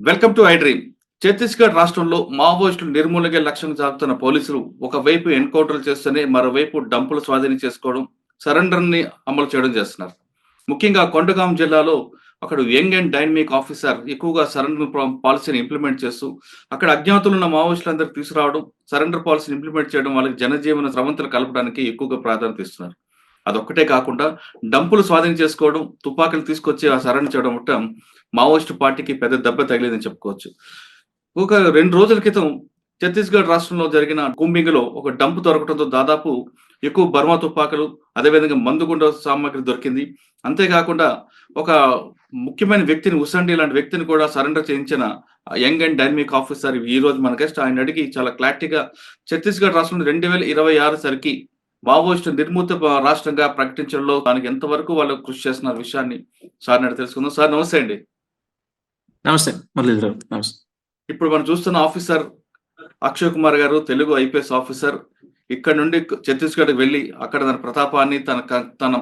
Welcome to I dream. Chhattisgarh రాష్ట్రంలో మావోయిస్టులు నిర్మూలనకే లక్ష్యంగా సాగుతున్న పోలీసులు ఒకవైపు ఎన్‌కౌంటర్‌లు చేస్తూనే మరోవైపు డంపులు స్వాధీనం చేసుకోవడం, సరెండర్‌ని అమలు చేయడం చేస్తున్నారు. ముఖ్యంగా కొండగాం జిల్లాలో అక్కడ యంగ్ అండ్ డైనమిక్ ఆఫీసర్ ఎక్కువగా సరెండర్ పాలసీని ఇంప్లిమెంట్ చేస్తూ, అక్కడ అజ్ఞాతులున్న మావోయిస్టులందరిని తీసుకురావడం, సరెండర్ పాలసీని ఇంప్లిమెంట్ చేయడం, వాళ్ళకి జనజీవన స్రవంతులు కలపడానికి ఎక్కువగా ప్రాధాన్యత ఇస్తున్నారు. అదొక్కటే కాకుండా డంపులు స్వాధీనం చేసుకోవడం, తుపాకులు తీసుకొచ్చి ఆ సరెండర్ చేయడం మొత్తం మావోయిస్టు పార్టీకి పెద్ద దెబ్బ తగిలిందని చెప్పుకోవచ్చు. ఒక 2 రోజుల క్రితం ఛత్తీస్‌గఢ్ రాష్ట్రంలో జరిగిన కూంబింగ్‌లో ఒక డంప్ దొరకడంతో దాదాపు ఎక్కువ బర్మా తుపాకులు, అదేవిధంగా మందుగుండు సామాగ్రి దొరికింది. అంతేకాకుండా ఒక ముఖ్యమైన వ్యక్తిని ఉసండి లాంటి వ్యక్తిని కూడా సరెండర్ చేయించిన యంగ్ అండ్ డైనమిక్ ఆఫీసర్ ఈరోజు మన గెస్ట్ ఆయన అడిగి చాలా క్లారిటీగా ఛత్తీస్‌గఢ్ రాష్ట్రంలో 2026 సరికి మావోయిస్టు నిర్మూత రాష్ట్రంగా ప్రకటించడంలో దానికి ఎంతవరకు వాళ్ళు కృషి చేస్తున్న విషయాన్ని సార్‌ని అడిగి తెలుసుకుందాం. సార్ నమస్తే అండి. నమస్తే మురళీధర్. నమస్తే. ఇప్పుడు మనం చూస్తున్న ఆఫీసర్ అక్షయ్ కుమార్ గారు తెలుగు ఐపీఎస్ ఆఫీసర్. ఇక్కడ నుండి ఛత్తీస్‌గఢ్‌కి వెళ్లి అక్కడ తన ప్రతాపాన్ని తన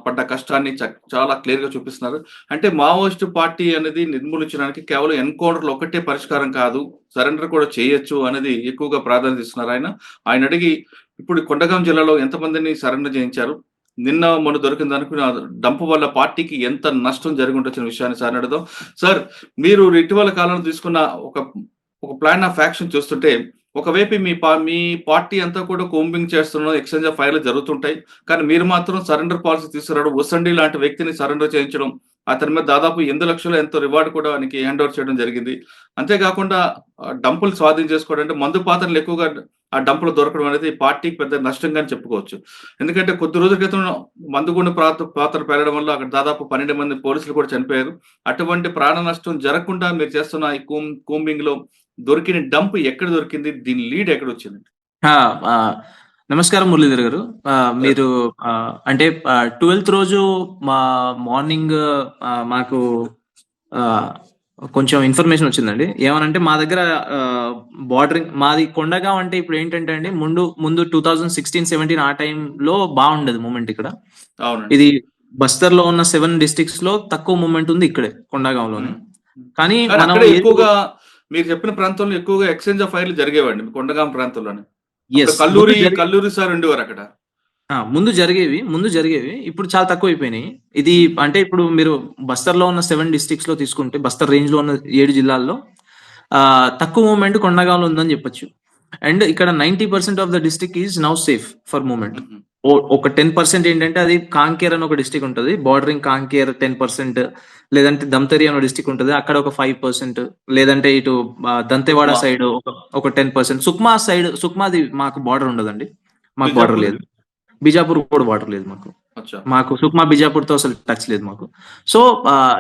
పడ్డ కష్టాన్ని చాలా క్లియర్‌గా చూపిస్తున్నారు. అంటే మావోయిస్టు పార్టీ అనేది నిర్మూలించడానికి కేవలం ఎన్‌కౌంటర్‌లు ఒక్కటే పరిష్కారం కాదు. సరెండర్ కూడా చేయొచ్చు అనేది ఎక్కువగా ప్రాధాన్యత ఇస్తున్నారు ఆయన. ఆయన అడిగి ఇప్పుడు కొండగాం జిల్లాలో ఎంతమందిని సరెండర్ చేయించారు? నిన్న మొన్న దొరికిన అనుకున్న డంప్ వల్ల పార్టీకి ఎంత నష్టం జరిగి ఉండొచ్చనే విషయాన్ని సార్‌ని అడుగుదాం. సార్, మీరు ఇటీవల కాలంలో తీసుకున్న ఒక ఒక ప్లాన్ ఆఫ్ యాక్షన్ చూస్తుంటే ఒకవైపు మీ పార్టీ అంతా కూడా కోంబింగ్ చేస్తున్న ఎక్స్‌చేంజ్ ఆఫ్ ఫైర్‌లు జరుగుతుంటాయి. కానీ మీరు మాత్రం సరెండర్ పాలసీ తీసుకురావడం, ఉసండి లాంటి వ్యక్తిని సరెండర్ చేయించడం, అతని మీద దాదాపు 8 లక్షలు ఎంతో రివార్డ్ కూడా ఆయనకి హ్యాండ్ ఓవర్ చేయడం జరిగింది. అంతేకాకుండా డంపులు స్వాధీనం చేసుకోవడం అంటే మందు పాత్రలు ఎక్కువగా ఆ డంపులు దొరకడం అనేది పార్టీకి పెద్ద నష్టంగానే చెప్పుకోవచ్చు. ఎందుకంటే కొద్ది రోజుల క్రితం మందుగుండు పాత్ర పేలడం వల్ల అక్కడ దాదాపు 12 మంది పోలీసులు కూడా చనిపోయారు. అటువంటి ప్రాణ నష్టం జరగకుండా మీరు చేస్తున్న ఈ కూంబింగ్‌లో దొరికిన డంప్ ఎక్కడ దొరికింది? దీని లీడ్ ఎక్కడొచ్చింది? ఆ! ఆహ్, నమస్కారం మురళీధర్ గారు. మీరు అంటే 12థ్ రోజు మార్నింగ్ మాకు ఆహ్, కొంచెం ఇన్ఫర్మేషన్ వచ్చిందండి. ఏమనంటే మా దగ్గర బార్డరింగ్ మాది కొండగాం. అంటే ఇప్పుడు ఏంటంటే అండి, ముందు 2016, 17 ఆ టైంలో బాగుండేది మూవ్‌మెంట్ ఇక్కడ. అవునండి. ఇది బస్తర్‌లో ఉన్న 7 డిస్ట్రిక్ట్స్‌లో తక్కువ మూవ్‌మెంట్ ఉంది ఇక్కడే కొండగాంలోనే. కానీ మనం అక్కడ ఎక్కువగా మీరు చెప్పిన ప్రాంతంలో ఎక్కువగా ఎక్స్‌చేంజ్ ఆఫ్ ఫైర్‌లు జరిగేవండి కొండగాం ప్రాంతంలోనే. యెస్. కల్లూరి సార్ ఉండేవారు అక్కడ. ముందు జరిగేవి. ఇప్పుడు చాలా తక్కువైపోయినాయి. ఇది అంటే ఇప్పుడు మీరు బస్తర్‌లో ఉన్న 7 డిస్ట్రిక్ట్స్‌లో తీసుకుంటే, బస్తర్ రేంజ్‌లో ఉన్న 7 జిల్లాల్లో తక్కువ మూవ్‌మెంట్ కొండగాంలో ఉందని చెప్పొచ్చు. అండ్ ఇక్కడ 90% of the district is now safe for movement. హుహు. ఒక 10% ఏంటంటే అది కాంకేర్ అని ఒక డిస్ట్రిక్ట్ ఉంటది. బార్డరింగ్ కాంకేర్ 10%, లేదంటే దమ్తరి అనే డిస్ట్రిక్ట్ ఉంటది. అక్కడ ఒక 5%, లేదంటే ఇటు దంతెవాడ సుక్మా. సైడ్ ఒక 10%. సుక్మాది మాకు బార్డర్ ఉండదండి. మాకు బార్డర్ బిజాపూర్. లేదు. బిజాపూర్ కూడా బార్డర్ లేదు మాకు. అచ్చా! మాకు సుక్మా బిజాపూర్‌తో అసలు టచ్ లేదు మాకు. సో,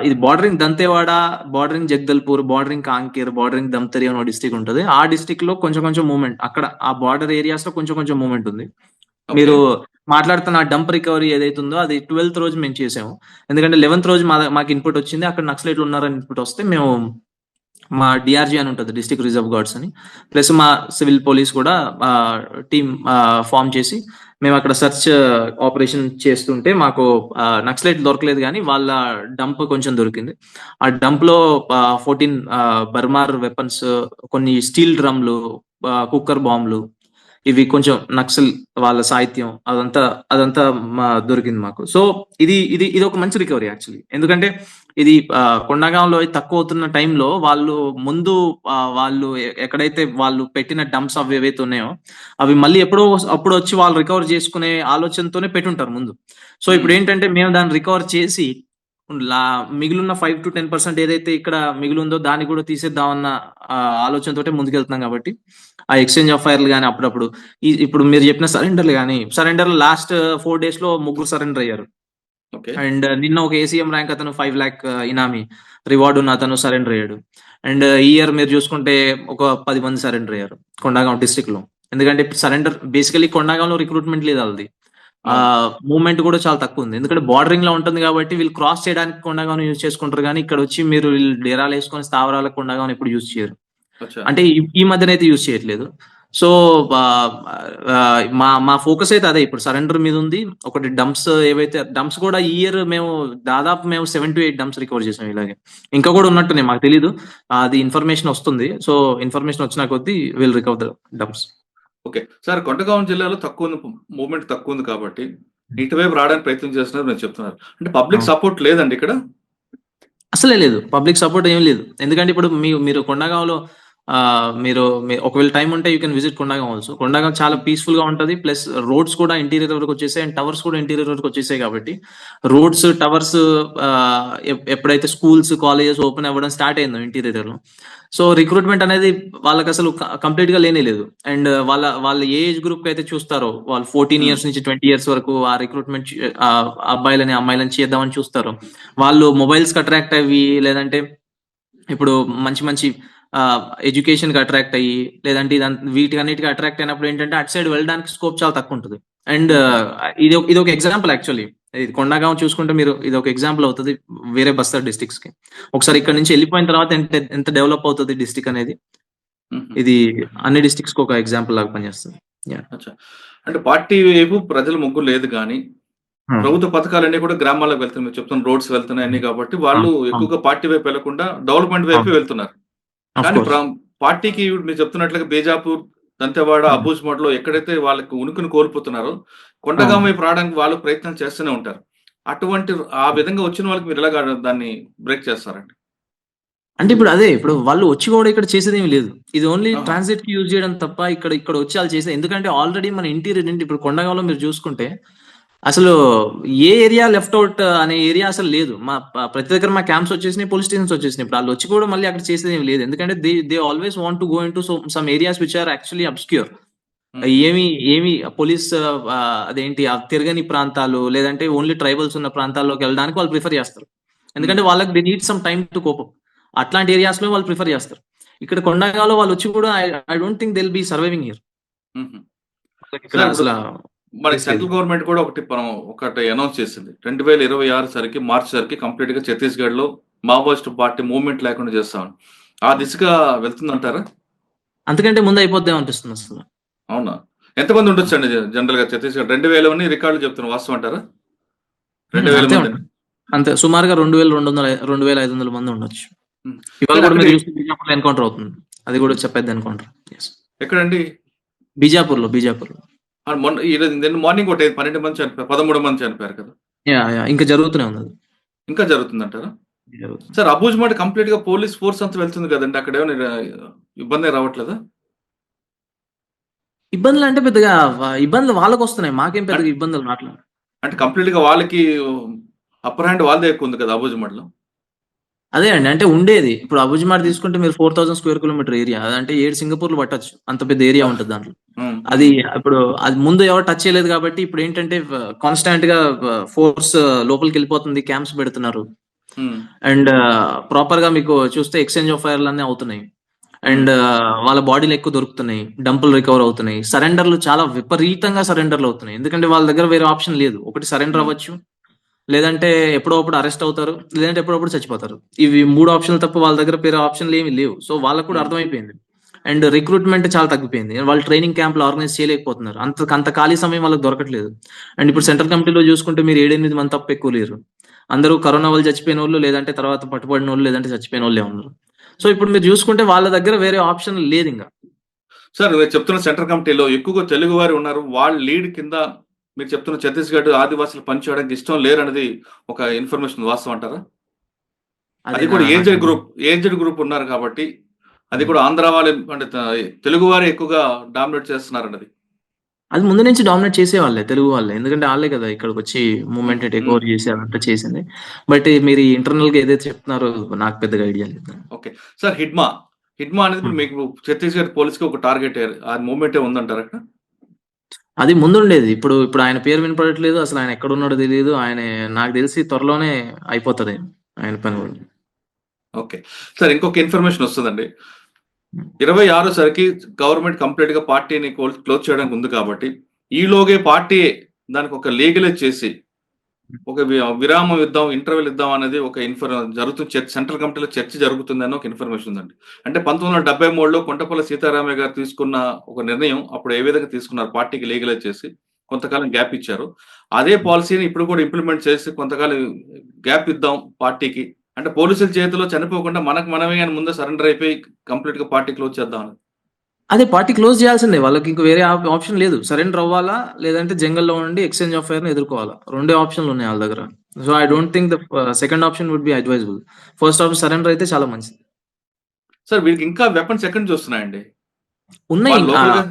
ఇది bordering Dantewada, bordering Jagdalpur, bordering Kanker, bordering Dhamtari అని ఒక డిస్ట్రిక్ట్ ఉంటది. ఆ డిస్ట్రిక్ట్‌లో కొంచెం మూవ్‌మెంట్ అక్కడ ఆ బార్డర్ ఏరియాస్‌లో కొంచెం మూవ్‌మెంట్ ఉంది. ఓకే. మీరు మాట్లాడుతున్న ఆ డంప్ రికవరీ ఏదైతే ఉందో అది 12థ్ రోజు మేము చేసాము. ఎందుకంటే 11థ్ రోజు మాకు ఇన్‌పుట్ వచ్చింది. అక్కడ నక్సలైట్లు ఉన్నారని ఇన్‌పుట్ వస్తే మేము మా డీఆర్‌జీ అని ఉంటది, డిస్ట్రిక్ట్ రిజర్వ్ గార్డ్స్ అని. ప్లస్ మా సివిల్ పోలీస్ కూడా టీమ్ ఫార్మ్ చేసి మేము అక్కడ సెర్చ్ ఆపరేషన్ చేస్తుంటే మాకు నక్సలైట్ దొరకలేదు గానీ వాళ్ళ డంప్ కొంచెం దొరికింది. ఆ డంప్‌లో 14 బర్మార్ వెపన్స్, కొన్ని స్టీల్ డ్రమ్‌లు, కుక్కర్ బాంబులు, ఇవి కొంచెం నక్సల్ వాళ్ళ సాహిత్యం అదంతా దొరికింది మాకు. సో, ఇది ఒక మంచి రికవరీ యాక్చువల్లీ. ఎందుకంటే ఇది కొండగాంలో తక్కువ అవుతున్న టైంలో వాళ్ళు ఎక్కడైతే వాళ్ళు పెట్టిన డంప్స్ అవి ఏవైతే ఉన్నాయో అవి మళ్ళీ అప్పుడు వచ్చి వాళ్ళు రికవర్ చేసుకునే ఆలోచనతోనే పెట్టుంటారు ముందు. సో, ఇప్పుడు ఏంటంటే మేము దాన్ని రికవర్ చేసి మిగిలిన 5-10% ఏదైతే ఇక్కడ మిగిలిందో దాన్ని కూడా తీసేద్దామన్న ఆలోచనతోటే ముందుకెళ్తున్నాం కాబట్టి ఆ ఎక్స్‌చేంజ్ ఆఫ్ ఫైర్‌లు గాని అప్పుడప్పుడు ఇప్పుడు మీరు చెప్పిన సరెండర్‌లు లాస్ట్ 4 డేస్‌లో ముగ్గురు సరెండర్ అయ్యారు. ఓకే. అండ్ నిన్న ఒక ఏసీఎం ర్యాంక్ అతను 5 లాక్ ఇనామీ రివార్డ్ ఉన్న అతను సరెండర్ అయ్యాడు. అండ్ ఈ ఇయర్ మీరు చూసుకుంటే ఒక 10 మంది సరెండర్ అయ్యారు కొండగాం డిస్ట్రిక్ట్‌లో. ఎందుకంటే సరెండర్ బేసికల్లీ కొండగాంలో రిక్రూట్మెంట్ లేదు ఆళ్ళది. మూవ్‌మెంట్ కూడా చాలా తక్కువ ఉంది. ఎందుకంటే బార్డరింగ్ లో ఉంటుంది కాబట్టి వీళ్ళు క్రాస్ చేయడానికి కొండగాం యూజ్ చేసుకుంటారు కానీ ఇక్కడ వచ్చి మీరు డేరాలు వేసుకొని స్థావరాలకు కొండగాం ఎప్పుడు యూజ్ చేయరు. అచ్చా! అంటే ఈ మధ్యన అయితే యూజ్ చేయట్లేదు. సో మా ఫోకస్ అయితే అదే ఇప్పుడు సరెండర్ మీద ఉంది. ఒకటి డంప్స్ ఏవైతే డంప్స్ కూడా ఈ ఇయర్ మేము దాదాపు 7-8 డంప్స్ రికవర్ చేసాం ఇలాగే. ఇంకా కూడా ఉన్నట్టున్నాయి మాకు తెలీదు. అది ఇన్ఫర్మేషన్ వస్తుంది. సో ఇన్ఫర్మేషన్ వచ్చిన కొద్దీ will recover the dumps. Okay. Sir Kothagudem జిల్లాలో మూవ్‌మెంట్ తక్కువుంది కాబట్టి ఇటువైపు రావడానికి ప్రయత్నం చేస్తున్నారు మీరు చెప్తున్నారు. అంటే పబ్లిక్ అవును. సపోర్ట్ లేదండి ఇక్కడ? అసలే లేదు. పబ్లిక్ సపోర్ట్ ఏమి లేదు. ఎందుకంటే ఇప్పుడు మీరు కొండగాంలో మీరు ఒకవేళ టైమ్ ఉంటే యూ కెన్ విజిట్ కొండగాం ఆల్సో. కొండగాం చాలా పీస్‌ఫుల్‌గా ఉంటది. ప్లస్ రోడ్స్ కూడా ఇంటీరియర్ వరకు వచ్చేసాయి. అండ్ టవర్స్ కూడా ఇంటీరియర్ వరకు వచ్చేసాయి కాబట్టి రోడ్స్, టవర్స్ ఎప్పుడైతే స్కూల్స్, కాలేజెస్ ఓపెన్ అవ్వడం స్టార్ట్ అయిందో ఇంటీరియర్‌లో. సో రిక్రూట్‌మెంట్ అనేది వాళ్ళకసలు కంప్లీట్‌గా లేనే లేదు. అండ్ వాళ్ళ ఏ ఏజ్ గ్రూప్‌కి అయితే చూస్తారో వాళ్ళు 14 హ్మ్. ఇయర్స్ నుంచి 20 ఇయర్స్ వరకు ఆ రిక్రూట్‌మెంట్ అబ్బాయిలని, అమ్మాయిలని చేద్దామని చూస్తారో వాళ్ళు మొబైల్స్‌కి అట్రాక్ట్ అవ్వి లేదంటే ఇప్పుడు మంచి మంచి ఎడ్యుకేషన్‌కి అట్రాక్ట్ అయ్యి లేదంటే వీటికన్నిటికి అట్రాక్ట్ అయినప్పుడు ఏంటంటే అటు సైడ్ వెళ్ళడానికి స్కోప్ చాలా తక్కువ ఉంటది. అండ్ ఇదొక ఎగ్జాంపుల్ యాక్చువల్లీ. ఇది కొండగాం చూసుకుంటే మీరు ఇదొక ఎగ్జాంపుల్ అవుతది వేరే బస్తర్ డిస్ట్రిక్ట్స్‌కి. ఒకసారి ఇక్కడ నుంచి వెళ్ళిపోయిన తర్వాత ఎంత డెవలప్ అవుతది డిస్ట్రిక్ట్ అనేది. హుహు. ఇది అన్ని డిస్ట్రిక్ట్స్‌కి ఒక ఎగ్జాంపుల్ లాగా పనిచేస్తది. యాహ్! అచ్చా! అంటే పార్టీ వైపు ప్రజల మొగ్గు లేదు గానీ, హ్మ్. ప్రభుత్వ పథకాలన్నీ కూడా గ్రామాలకు వెళ్తున్నాయి. మీరు చెప్తున్న రోడ్స్ వెళ్తున్నాయి అన్నీ కాబట్టి వాళ్ళు అవును. అవును. ఎక్కువగా పార్టీ వైపు వెళ్ళకుండా డెవలప్‌మెంట్ వైపే అవును. వెళ్తున్నారు. ఆఫ్ కానీ కోర్స్. పార్టీకి మీరు చెప్తున్నట్లుగా బీజాపూర్, దంతెవాడ, హ్మ్. అబూజ్‌మోడ్‌లో ఎక్కడైతే వాళ్ళకి ఉనికిని కోల్పోతున్నారో, కొండగాం అవును. వైపు రావడానికి వాళ్ళు ప్రయత్నం చేస్తూనే ఉంటారు. అటువంటి ఆ విధంగా వచ్చిన వాళ్ళకి మీరు ఎలాగా దాన్ని బ్రేక్ చేస్తారండి? అంటే ఇప్పుడు వాళ్ళు వచ్చి కూడా ఇక్కడ చేసేదేమి లేదు. ఇది ఓన్లీ ఆహా! ట్రాన్సిట్‌కి యూజ్ చేయడం తప్ప ఇక్కడ వచ్చి ఆళ్ళు చేసేది ఎందుకంటే ఆల్రెడీ మన ఇంటీరియర్ ఏంటి ఇప్పుడు కొండగాంలో మీరు చూసుకుంటే అసలు ఏ ఏరియా లెఫ్ట్ ఔట్ అనే ఏరియా అసలు లేదు. ప్రతి దగ్గర మా క్యాంప్స్ వచ్చేసినాయి. పోలీస్ స్టేషన్స్ వచ్చేసినాయి. ఇప్పుడు ఆళ్ళొచ్చి కూడా మళ్ళీ అక్కడ చేసేదేమి లేదు. ఎందుకంటే they always want to go into some areas which are actually obscure. హుహు. ఏమి ఏమి పోలీస్ అదేంటి తిరగని ప్రాంతాలు లేదంటే ఓన్లీ ట్రైబల్స్ ఉన్న ప్రాంతాల్లోకెళ్ళడానికి వాళ్ళు ప్రిఫర్ చేస్తారు. హ్మ్. ఎందుకంటే వాళ్ళకి they need some time to cope up. అట్లాంటి ఏరియాస్‌లో వాళ్ళు ప్రిఫర్ చేస్తారు. ఇక్కడ కొండగాంలో వాళ్ళొచ్చి కూడా I don't think they will be surviving here. హుహు. వాళ్ళకిక్కడ సార్ ఇప్పుడు అసల మనకి ప్లేస్ లేదు. సెంట్రల్ గవర్నమెంట్ కూడా ఒకటి అనౌన్స్ చేసింది. 2026 సరికి మార్చ్ సరికి కంప్లీట్‌గా ఛత్తీస్‌గఢ్‌లో మావోయిస్ట్ పార్టీ మూవ్‌మెంట్ లేకుండా చేస్తామని. ఆ దిశగా వెళ్తుందంటారా? అంతకంటే ముందు అయిపోద్దేమో అనిపిస్తుంది అసలు. అవునా? ఎంతమంది ఉండొచ్చండి జనరల్‌గా ఛత్తీస్‌గఢ్ 2000 అని రికార్డులు చెప్తున్నారు. వాస్తవం అంటారా? 2000 అంతే మందని. ఉంటది. అంతే సుమారుగా 2200 2500 మంది ఉండొచ్చు. హ్మ్. ఇవాళ సార్ కూడా అక్కడే మీరు చూస్తే బీజాపూర్‌లో ఎన్‌కౌంటర్ అవుతుంది. అది కూడా పెద్ద ఎన్‌కౌంటర్. యెస్. ఎక్కడండి? బీజాపూర్‌లో. మొన్న ఈరోజు నిన్న మార్నింగ్ 12 మంది చనిపోయారు. 13 మంది చనిపోయారు కదా! యాహ్! ఇంకా జరుగుతూనే ఉంది అది. ఇంకా జరుగుతుందంటారా? జరుగుతుంది. సార్ అబూజ్‌మాడ్ కంప్లీట్‌గా పోలీస్ ఫోర్స్ అంతా వెళ్తుంది కదండీ! అక్కడేమైనా ఇబ్బందేం రావట్లేదా? ఇబ్బందులంటే పెద్దగా ఇబ్బందులు వాళ్ళకొస్తున్నాయి. మాకేం అన్ పెద్దగా ఇబ్బందులు రాట్లా. అంటే కంప్లీట్‌గా వాళ్ళకి అప్పర్ హ్యాండ్ వాళ్ళదే ఎక్కువుంది కదా! అబూజ్‌మాడ్‌లో. అదే అండి. అంటే ఉండేది. ఇప్పుడు అబుజిమాడ్ తీసుకుంటే మీరు 4000 స్క్వేర్ కిలోమీటర్ ఏరియా. అదంటే 7 సింగపూర్‌లు పట్టొచ్చు. అంత పెద్ద ఏరియా అబ్బా! ఉంటది దాంట్లో. హ్మ్. అది హ్మ్. ఇప్పుడు అది ముందు ఎవరు టచ్ చేయలేదు కాబట్టి ఇప్పుడేంటంటే కాన్‌స్టాంట్‌గా ఫోర్స్ లోపలికెళ్ళిపోతుంది. క్యాంప్స్ పెడుతున్నారు. హ్మ్. అండ్ ప్రాపర్‌గా మీకు చూస్తే ఎక్స్‌చేంజ్ ఆఫ్ ఫైర్‌లన్నీ అవుతున్నాయి. హ్మ్. అండ్ వాళ్ళ బాడీలు ఎక్కువ దొరుకుతున్నాయి. డంపులు రికవర్ అవుతున్నాయి. సరెండర్‌లు చాలా విపరీతంగా సరెండర్‌లు అవుతున్నాయి. ఎందుకంటే వాళ్ళ దగ్గర వేరే ఆప్షన్ లేదు. ఒకటి సరెండర్ హ్మ్. అవ్వచ్చు. లేదంటే ఎప్పుడో అప్పుడు అరెస్ట్ అవుతారు. లేదంటే ఎప్పుడప్పుడు చచ్చిపోతారు. ఇవి 3 ఆప్షన్‌లు తప్ప వాళ్ళ దగ్గర వేరే ఆప్షన్‌లేమి లేవు. సో వాళ్ళకి కూడా హ్మ్. అర్థమైపోయింది. అండ్ రిక్రూట్‌మెంట్ చాలా తగ్గిపోయింది. వాళ్ళు ట్రైనింగ్ క్యాంప్‌లు ఆర్గనైజ్ చేయలేకపోతున్నారు. అంత ఖాళీ సమయం వాళ్ళకి దొరకట్లేదు. అండ్ ఇప్పుడు హ్మ్. సెంట్రల్ కమిటీలో చూసుకుంటే మీరు 7, 8 మంది తప్ప ఎక్కువ లేరు. అందరూ కరోనా వల్ల చచ్చిపోయినోళ్ళు, లేదంటే తర్వాత పట్టుబడినోళ్ళు, లేదంటే చచ్చిపోయినోళ్ళే ఉన్నారు. సో ఇప్పుడు మీరు చూసుకుంటే వాళ్ళ దగ్గర వేరే ఆప్షన్ లేదింక. సార్ మీరు చెప్తున్న సెంట్రల్ కమిటీలో ఎక్కువగా తెలుగువారు ఉన్నారు. వాళ్ళ లీడ్ కింద మీరు చెప్తున్న ఛత్తీస్‌గఢ్ ఆదివాసులు పనిచేయడానికి ఇష్టం లేరనేది ఒక ఇన్ఫర్మేషన్ వాస్తవం అంటారా? అది అది కూడా నాకు ఏజ్డ్ గ్రూప్ ఉన్నారు కాబట్టి, అది హ్మ్. కూడా ఆంధ్ర వాళ్ళే అంటే తెలుగు వారే ఎక్కువగా డామినేట్ చేస్తున్నారన్నది. అది ముందు నుంచి డామినేట్ చేసేవాళ్ళే. తెలుగు వాళ్ళే. ఎందుకంటే ఆళ్ళే కదా! ఇక్కడికొచ్చి హ్మ్. మూవ్‌మెంట్ టేక్ హ్మ్. ఓవర్ చేసి అదంతా చేసింది. బట్ మీరు ఈ ఇంటర్నల్‌గా ఏదైతే చెప్తున్నారో నాకు పెద్దగా ఐడియా లేదు. ఓకే. సార్ హిడ్మా. హిడ్మా అనేది ఇప్పుడు హ్మ్. మీకు ఛత్తీస్‌గఢ్ పోలీస్‌కి ఒక టార్గెట్ ఆ మూవ్‌మెంటే ఉందంటారా అక్కడ? అది ముందుండేది. ఇప్పుడు ఆయన పేరు వినపడట్లేదు. అసలు ఆయన ఎక్కడున్నాడో తెలీదు. నాకు తెలిసి త్వరలోనే అయిపోతది ఆయన పని కూడా. ఓకే. సార్ ఇంకొక ఇన్ఫర్మేషన్ వస్తదండి. హ్మ్. 26 సరికి గవర్నమెంట్ కంప్లీట్‌గా పార్టీని క్లోజ్ చేయడానికి ఉంది కాబట్టి, ఈలోగే పార్టీ దానికొక లీగలైజ్ చేసి, ఒక విరామం ఇద్దాం, ఇంటర్వెల్ ఇద్దాం అనేది ఒక జరుగుతుంది. సెంట్రల్ కమిటీలో చర్చ జరుగుతుందని ఒక ఇన్ఫర్మేషన్ ఉందండి. అంటే 1973లో కొండపల్లి సీతారామయ్య గారు తీసుకున్న ఒక నిర్ణయం అప్పుడు ఏ విధంగా తీసుకున్నారు, పార్టీకి లీగలైజ్ చేసి కొంతకాలం గ్యాప్ ఇచ్చారు. అదే పాలిసీని ఇప్పుడు కూడా ఇంప్లిమెంట్ చేసి కొంతకాలం గ్యాప్ ఇద్దాం పార్టీకి. అంటే పోలీసుల చేతిలో చనిపోకుండా మనకు మనమే గాని ముందే సరెండర్ అయిపోయి కంప్లీట్‌గా పార్టీ క్లోజ్ చేద్దాం అని. అదే పార్టీ క్లోజ్ చేయాల్సిందే. వాళ్ళకి ఇంక వేరే ఆప్షన్ లేదు. సరెండర్ అవ్వాలా, లేదంటే జంగల్‌లో ఉండి ఎక్స్‌చేంజ్ ఆఫ్ ఫైర్‌ని ఎదుర్కోవాలా. రెండే ఆప్షన్‌లున్నాయి ఆళ్ళ దగ్గర. So, I don't think the second option would be advisable. First option surrender అయితే చాలా మంచిది. సార్ వీళ్ళకి ఇంకా వెపన్స్ ఎక్కడి నుంచి వస్తున్నాయండి? ఉన్నాయి. వాళ్ళు లోకల్‌గా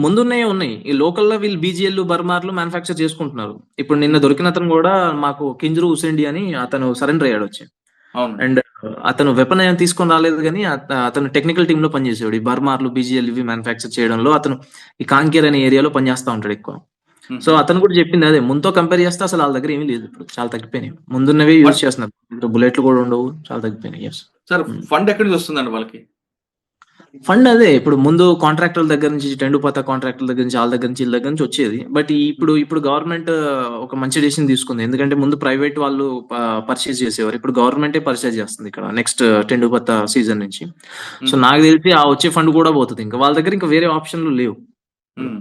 ముందున్నయే ఉన్నాయి. ఈ లోకల్‌లో వీళ్ళు బీజీఎల్‌లు, బర్మార్లు మ్యానుఫ్యాక్చర్ చేసుకుంటున్నారు. ఇప్పుడు నిన్న హ్మ్. దొరికిన అతను గూడా మాకు కింజరు హుసేండి అని అతను సరెండర్ అయ్యాడొచ్చి. అవునండి. అండ్ అతను వెపన్ ఏం తీసుకొని రాలేదు గానీ, అతను టెక్నికల్ టీమ్‌లో పనిచేసేవాడు. ఈ బర్మార్లు, బీజీఎల్ ఇవి మ్యానుఫ్యాక్చర్ చేయడంలో అతను ఈ కాంకేర్ అనే ఏరియాలో పనిచేస్తా ఉంటాడు ఎక్కువ. సో, హుహు. అతను కూడా చెప్పింది అదే. ముందుతో కంపేర్ చేస్తే అసలు ఆళ్ళ దగ్గర ఏమీ లేదు ఇప్పుడు. చాలా తగ్గిపోయినాయి. ముందున్నవే యూజ్ బట్ చేస్తున్నారు. ఇప్పుడు బుల్లెట్లు కూడా ఉండవు. చాలా తగ్గిపోయినాయి. యెస్. సార్ హ్మ్. ఫండ్ ఎక్కడి నుంచి వస్తుందండి వాళ్ళకి? ఫండ్ అదే. ఇప్పుడు ముందు కాంట్రాక్టర్ల దగ్గర నుంచి, టెండుపత కాంట్రాక్టర్ల దగ్గర నుంచి, ఆళ్ళ దగ్గర నుంచి, ఈళ్ళ దగ్గర నుంచి వచ్చేది. బట్ హ్మ్. ఇప్పుడు గవర్నమెంట్ ఒక మంచి డెసిషన్ తీసుకుంది. ఎందుకంటే ముందు ప్రైవేట్ వాళ్ళు పర్చేజ్ చేసేవారు. ఇప్పుడు గవర్నమెంటే పర్చేజ్ చేస్తుంది ఇక్కడ నెక్స్ట్ టెండుపత సీజన్ నుంచి. సో, హుహు. నాకు తెలిసి ఆ వచ్చే ఫండ్ కూడా పోతది ఇంకా. వాళ్ళ దగ్గర ఇంకా వేరే ఆప్షన్‌లు లేవు ఇప్పుడు. హ్మ్.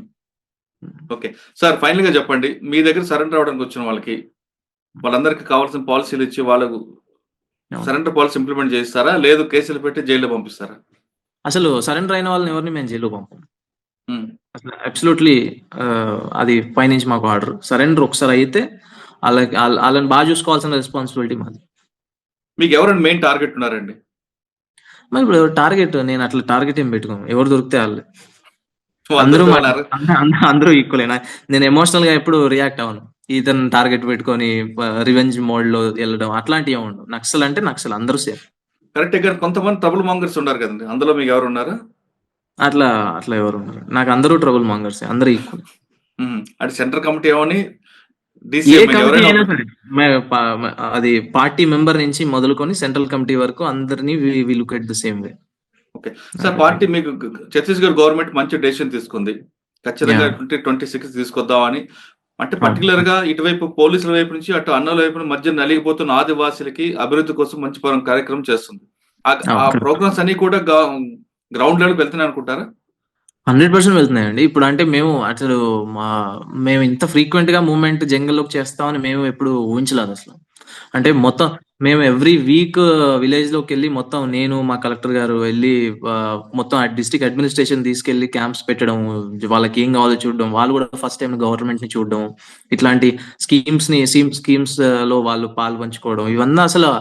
హ్మ్. ఓకే. సార్ ఫైనల్‌గా చెప్పండి. మీ దగ్గర సరెండర్ అవ్వడానికి వచ్చిన వాళ్ళకి, వాళ్ళందరికీ కావాల్సిన పాలిసీలు ఇచ్చి వాళ్ళకు అవును. సరెండర్ పాలసీ ఇంప్లిమెంట్ చేయిస్తారా? లేదు కేసులు పెట్టి జైల్‌లో పంపిస్తారా? అసలు సరెండర్ అయిన వాళ్ళని ఎవరిని మేము జైలుకి పంపం. హ్మ్. అసలు అబ్సల్యూట్‌లీ అది పైనుంచి మాకు ఆర్డర్. సరెండర్ ఒకసారి అయితే ఆళ్ళని చూసుకోవాల్సిన రెస్పాన్సిబిలిటీ మాది. మీకు ఎవరైనా మెయిన్ టార్గెట్ ఉన్నారండి? మరి ఇప్పుడు నేను అట్లా టార్గెట్ ఏం పెట్టుకోను. ఎవరు దొరికితే ఆళ్ళే. వాళ్ళు అందరూ దొరికితే మా వాళ్ళని అందరూ ఈక్వలే. నేను ఎమోషనల్‌గా ఎప్పుడు రియాక్ట్ అవ్వను. ఇతన్ని టార్గెట్ పెట్టుకొని రివెంజ్ మోడ్‌లో ఎళ్ళడం అట్లాంటివి ఏమి ఉండవు. నక్సల్ అంటే నక్సల్ అందరూ సేమ్. కరెక్టే గాని కొంతమంది ట్రబుల్ మాంగర్స్ ఉన్నారు కదండీ! అందులో మీకు ఎవరున్నారా? అట్లా అట్లా ఎవరు ఉండరు. నాకు అందరూ ట్రబుల్ మాంగర్సే. అందరూ ఈక్వల్. అటు సెంట్రల్ కమిటీ అవ్వని, ఏ డీసీఎం కమిటీ ఎవరైనా అయినా ఒకటే. సరే. మే ప మ అది పార్టీ మెంబర్ నుంచి మొదలుకొని సెంట్రల్ కమిటీ వరకు అందరిని we look at the same way. Okay. Sir party మీకు ఛత్తీస్‌గఢ్ గవర్నమెంట్ మంచి డెసిషన్ తీసుకుంది. ఖచ్చితంగా యాహ్! 2026 తీసుకొద్దామని. అంటే అవును. పర్టిక్యులర్‌గా ఇటువైపు పోలీసుల వైపు నుంచి, అటు అన్నల వైపు మధ్య నలిగిపోతున్న ఆదివాసీలకి అభివృద్ధి కోసం మంచి కార్యక్రమం చేస్తుంది. ఆ అవును. కరెక్ట్. ప్రోగ్రామ్స్ అన్నీ కూడా గ్రౌండ్ లెవెల్‌కి వెళ్తున్నాయి అనుకుంటారా? 100% వెళ్తున్నాయండి. ఇప్పుడంటే మా మేము ఇంత ఫ్రీక్వెంట్‌గా మూవ్‌మెంట్ జంగల్‌లోకి చేస్తామని మేము ఎప్పుడు ఊహించలేదసలు. అంటే ఓకే. మొత్తం మేము ఎవ్రీ వీక్ విలేజ్‌లోకెళ్ళి మొత్తం నేను, మా కలెక్టర్ గారు వెళ్లి మొత్తం ఆ డిస్ట్రిక్ట్ అడ్మినిస్ట్రేషన్ తీసుకెళ్ళి క్యాంప్స్ పెట్టడం, వాళ్ళకేం కావాలో చూడడం, వాళ్ళు కూడా ఫస్ట్ టైమ్ గవర్నమెంట్‌ని చూడడం, ఇట్లాంటి స్కీమ్స్‌లో వాళ్ళు పాలుపంచుకోవడం, ఇవన్నీ అసలు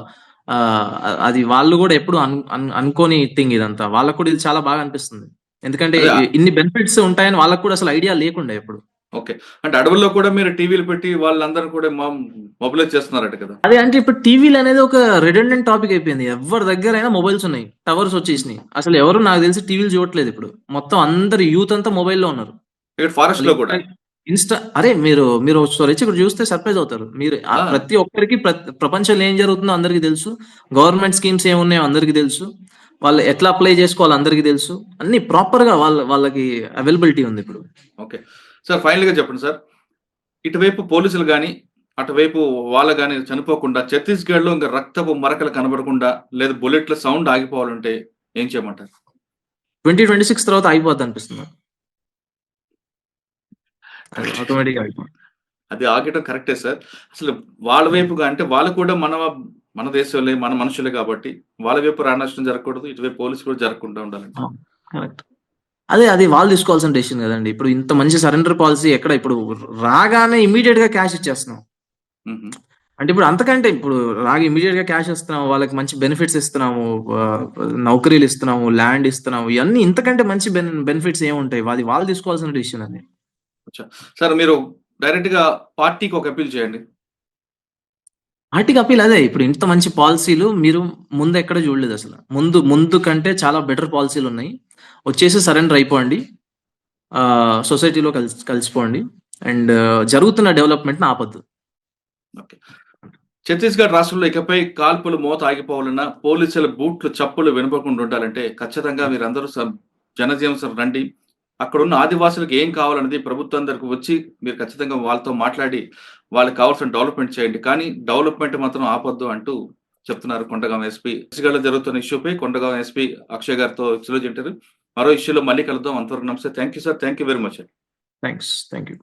అది వాళ్ళు కూడా ఎప్పుడు అనుకోని థింగ్ ఇదంతా. వాళ్ళకి కూడా ఇది చాలా బాగా అనిపిస్తుంది. ఎందుకంటే అదే ఇన్ని బెనిఫిట్స్ ఉంటాయని వాళ్ళకి కూడా అసలు ఐడియా లేకుండే ఎప్పుడు. ఓకే. అంటే అడవుల్లో కూడా మీరు టీవీలు పెట్టి వాళ్ళందరిని కూడా మొబిలైజ్ చేస్తున్నారట కదా! అదే అంటే ఇప్పుడు టీవీలనేది ఒక రిడెండెంట్ టాపిక్ అయిపోయింది. ఎవ్వరి దగ్గరైనా మొబైల్స్ ఉన్నాయి. టవర్స్ హ్మ్. వచ్చేసినాయి. అసలు ఎవరు నాకు తెలిసి టీవీలు చూడట్లేదు ఇప్పుడు. మొత్తం అందరు యూత్ అంతా మొబైల్‌లో ఉన్నారు. ఇక్కడ వాళ్ళు ఫారెస్ట్‌లో కూడా. అరే మీరు ఒకసారి ఇక్కడ చూస్తే సర్ప్రైజ్ అవుతారు. మీరు ఆ! ప్రతి ఒక్కరికి ప్రపంచంలో ఏం జరుగుతుందో అందరికి తెలుసు. గవర్నమెంట్ స్కీమ్స్ ఏమున్నాయో అందరికి తెలుసు. వాళ్ళు ఎట్లా అప్లై చేసుకోవాలో అందరికి తెలుసు. అన్నీ ప్రాపర్‌గా వాళ్ళకి అవైలబిలిటీ ఉంది ఇప్పుడు. ఓకే. సార్ ఫైనల్‌గా చెప్పండి సార్. ఇటువైపు పోలీసులు గాని, అటువైపు వాళ్ళు గాని చనిపోకుండా ఛత్తీస్‌గఢ్‌లో ఇంక రక్తపు మరకలు కనబడకుండా, లేదా బుల్లెట్ల సౌండ్ ఆగిపోవాలంటే ఏం చేయమంటారు? 2026 తర్వాత ఆగిపోద్దనిపిస్తుంది నాకు. అది కరెక్టే. ఆటోమేటిక్‌గా ఆగిపోద్ది. అది ఆగటం కరెక్టే సార్. అసలు వాళ్ళ వైపుగా అంటే వాళ్ళు కూడా మన దేశంలే, మన మనుషులే కాబట్టి వాళ్ళ వైపు ప్రాణ నష్టం జరగకూడదు. ఇటువైపు పోలీసులు కూడా జరగకుండా ఉండాలంటారు. అవును. కరెక్ట్. అది వాళ్ళు తీసుకోవాల్సిన డెసిషన్ గదండీ. ఇప్పుడు ఇంత మంచి సరెండర్ పాలిసీ ఎక్కడ ఇప్పుడు రాగానే ఇమ్మీడియేట్‌గా క్యాష్ ఇచ్చేస్తున్నాం. హుహు. అంటే ఇప్పుడు ఇమ్మీడియేట్‌గా క్యాష్ ఇస్తున్నాము. వాళ్ళకి మంచి బెనిఫిట్స్ ఇస్తున్నాము. ఆహ్, నౌకరీలు ఇస్తున్నాము. ల్యాండ్ ఇస్తున్నాము. ఇయన్నీ ఇంతకంటే మంచి బెనిఫిట్స్ ఏముంటాయి? వాళ్ళు తీసుకోవాల్సిన డెసిషన్ అది. అచ్చా! సార్ మీరు డైరెక్ట్‌గా పార్టీకి ఒక అప్పీల్ చేయండి. ఆర్టిక్ అప్పీల్ అదే. ఇప్పుడు ఇంత మంచి పాలిసీలు మీరు ముందెక్కడ జూడలేదసల. ముందు కంటే చాలా బెటర్ పాలిసీలున్నాయి. వచ్చేసి సరెండర్ అయిపోండి. సొసైటీలో కలిసిపోండి. అండ్ జరుగుతున్న డెవలప్‌మెంట్‌ని ఆపొద్దు. ఓకే. ఛత్తీస్‌గఢ్ రాష్ట్రంలో ఇకపై కాల్పులు మోత ఆగిపోవాలన్నా, పోలీసుల బూట్లు చప్పులు వినపడకుండా ఉండాలంటే ఖచ్చితంగా మీరందరూ జనజీవన రండి. అక్కడున్న ఆదివాసులకు ఏం కావాలన్నది ప్రభుత్వం దగ్గరకు వచ్చి మీరు ఖచ్చితంగా వాళ్ళతో మాట్లాడి, వాళ్ళకి కావాల్సిన డెవలప్మెంట్ చేయండి, కానీ డెవలప్మెంట్ మాత్రం ఆపొద్దు అంటూ చెప్తున్నారు కొండగాం ఎస్పీ. ఛత్తీస్గఢ్లో జరుగుతున్న ఇష్యూపై కొండగాం ఎస్పీ అక్షయ్ గారితో ఎక్స్క్లూజివ్ ఇంటర్వ్యూ. మరో ఇష్యూలో మళ్ళీ కలుద్దాం. అంతవరకు నమస్తే. Thank you sir. Thank you very much. Thanks. Thank you.